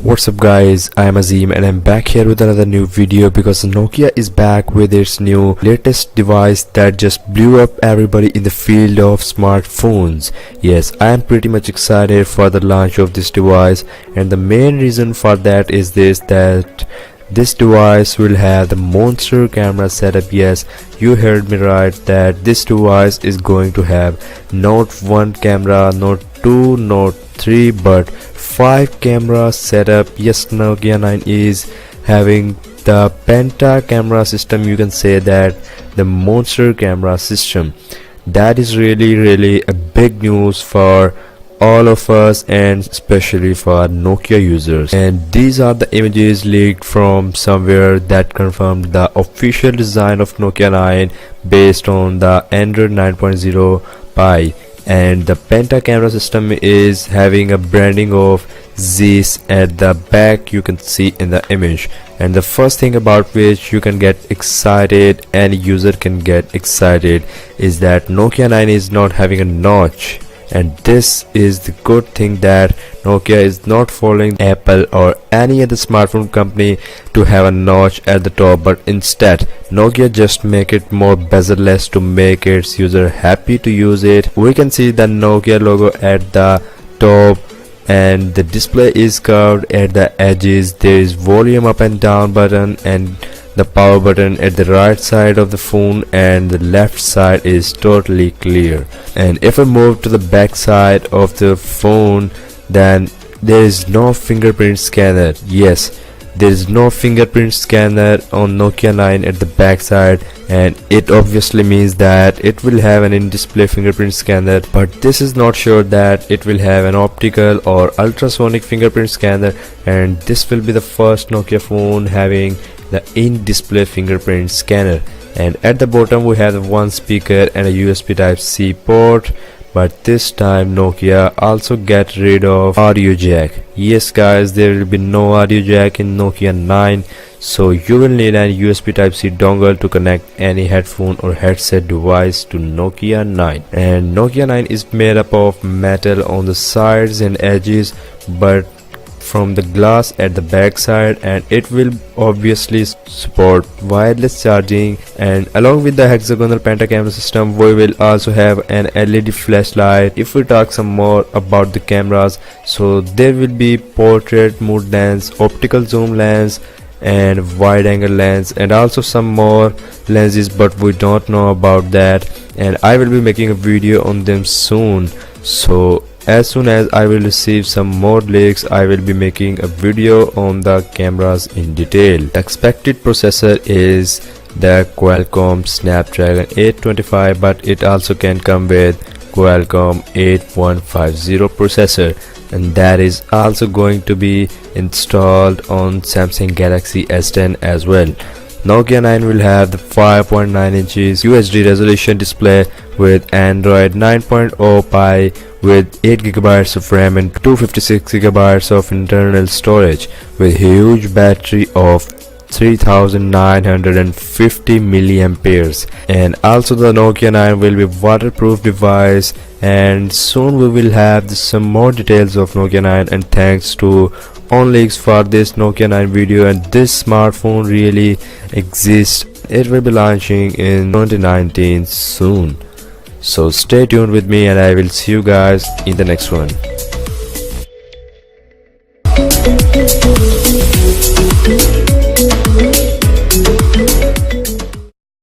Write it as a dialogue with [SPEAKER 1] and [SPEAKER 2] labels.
[SPEAKER 1] What's up guys, I am Azim and I'm back here with another new video because Nokia is back with its new latest device that just blew up everybody in the field of smartphones. Yes, I am pretty much excited for the launch of this device, and the main reason for that is that this device will have the monster camera setup. Yes, you heard me right, that this device is going to have not one camera, not two, not three, but 5 camera setup. Yes, Nokia 9 is having the Penta camera system. You can say that the monster camera system. That is really a big news for all of us, and especially for Nokia users. And these are the images leaked from somewhere that confirmed the official design of Nokia 9 based on the Android 9.0 Pie. And the Penta camera system is having a branding of Z's at the back, you can see in the image. And the first thing about which you can get excited, any user can get excited, is that Nokia 9 is not having a notch. And this is the good thing, that Nokia is not following Apple or any other smartphone company to have a notch at the top, but instead Nokia just make it more bezel-less to make its user happy to use it. We can see the Nokia logo at the top, and the display is curved at the edges. There is volume up and down button and the power button at the right side of the phone, and the left side is totally clear. And if I move to the back side of the phone, then there is no fingerprint scanner. Yes, there is no fingerprint scanner on Nokia 9 at the back side, and it obviously means that it will have an in-display fingerprint scanner, but this is not sure that it will have an optical or ultrasonic fingerprint scanner. And this will be the first Nokia phone having the in-display fingerprint scanner. And at the bottom we have one speaker and a USB Type-C port, but this time Nokia also get rid of audio jack. Yes guys, there will be no audio jack in Nokia 9, so you will need a USB Type-C dongle to connect any headphone or headset device to Nokia 9. And Nokia 9 is made up of metal on the sides and edges, but from the glass at the back side, and it will obviously support wireless charging. And along with the hexagonal Penta camera system, we will also have an LED flashlight. If we talk some more about the cameras, so there will be portrait mode lens, optical zoom lens, and wide angle lens, and also some more lenses, but we don't know about that, and I will be making a video on them soon. So as soon as I will receive some more leaks, I will be making a video on the cameras in detail. The expected processor is the Qualcomm Snapdragon 825, but it also can come with Qualcomm 8150 processor, and that is also going to be installed on Samsung Galaxy S10 as well. Nokia 9 will have the 5.9 inches UHD resolution display with Android 9.0 Pie with 8 GB of RAM and 256 GB of internal storage, with huge battery of 3950 milliamperes. And also the Nokia 9 will be waterproof device, and soon we will have some more details of Nokia 9. And thanks to on leaks for this Nokia 9 video, and this smartphone really exists. It will be launching in 2019 soon. So stay tuned with me, and I will see you guys in the next one.